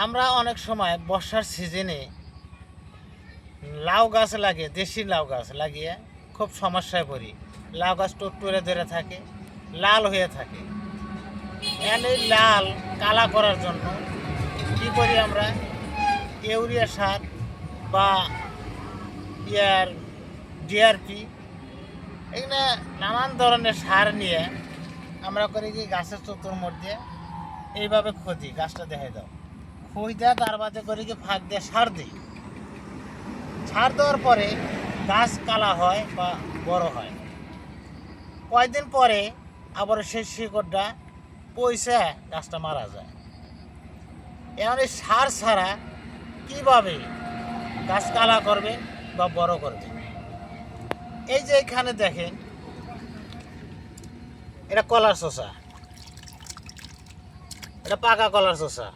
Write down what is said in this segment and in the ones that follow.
আমরা অনেক সময় বর্ষার সিজনে লাউ গাছ লাগিয়ে দেশি লাউ গাছ লাগিয়ে খুব সমস্যায় পড়ি। লাউ গাছ টুকটুরে ধরে থাকে, লাল হয়ে থাকে। এই লাল কালা করার জন্য কী করি আমরা? ইউরিয়া সার বা ইয়ার ডিআরপি, এখানে নানান ধরনের সার নিয়ে আমরা করি কি গাছের চতুর মধ্যে এইভাবে ক্ষতি গাছটা দেখাই দাও খুঁজ দেয়, তার বাদে করি কি ফাঁক দিয়ে সার দিই। সার দেওয়ার পরে গাছ কালা হয় বা বড় হয়। কয়েকদিন পরে আবার সেই শিকড়টা পয়সা গাছটা মারা যায়। এখন এই সার ছাড়া কীভাবে গাছ কালা করবে বা বড় করবে? এই যে এখানে দেখেন, এটা কলার শসা, এটা পাকা কলার শসা।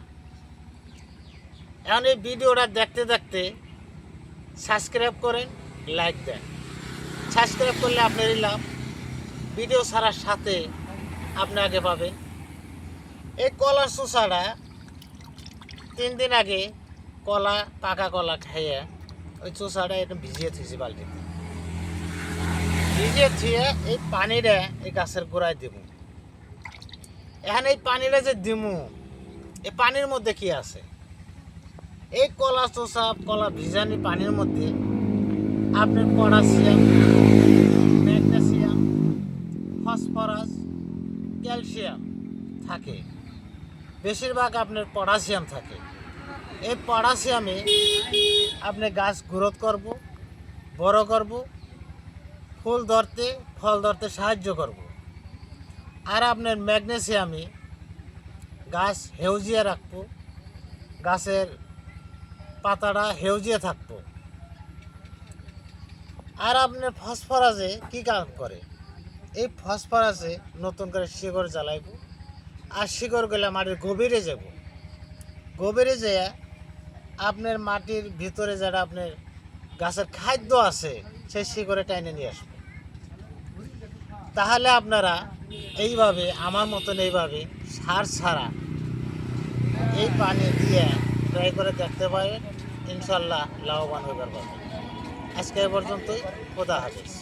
এখন এই ভিডিওটা দেখতে দেখতে সাবস্ক্রাইব করেন, লাইক দেন। সাবস্ক্রাইব করলে আপনারই লাভ, ভিডিও ছাড়ার সাথে আপনি আগে পাবেন। এই কলার শসাটা 3 দিন আগে পাকা কলা খাইয়ে ওই চোষাটা একটু ভিজিয়ে থুয়েছি বালতিতে, ভিজিয়ে থুয়ে এই পানিটা এই গাছের গোড়ায় দিব। এখন এই পানিটা যে দিমু, এই পানির মধ্যে কি আছে? এই কলা চোষা কলা ভিজানি পানির মধ্যে আপনার পটাশিয়াম, ম্যাগনেসিয়াম, ফসফরাস, ক্যালসিয়াম থাকে। বেশিরভাগ আপনার পটাশিয়াম থাকে। এই পটাশিয়ামে আপনি গাছ গ্রোথ করব, বড় করব, ফুল ধরতে ফল ধরতে সাহায্য করব। আর আপনার ম্যাগনেসিয়ামে গাছ হেউজিয়ে রাখবো, গাছের পাতাটা হেউজিয়ে থাকবো। আর আপনার ফসফরাসে কী কাজ করে? এই ফসফরাসে নতুন করে শিকড় জ্বালাইব, আর শিকড় গেলে মাটির গভীরে যাব। গভীরে যেয়ে আপনার মাটির ভিতরে যারা আপনার গাছের খাদ্য আছে সেই শিকড়ে টাইনে নিয়ে আসবে। তাহলে আপনারা এইভাবে আমার মতন এইভাবে সার ছাড়া এই পানি দিয়ে ট্রাই করে দেখতে পারেন, ইনশাল্লাহ লাভবান হইবার পাবেন। আজকে এ পর্যন্তই, খোদা হাফেজ।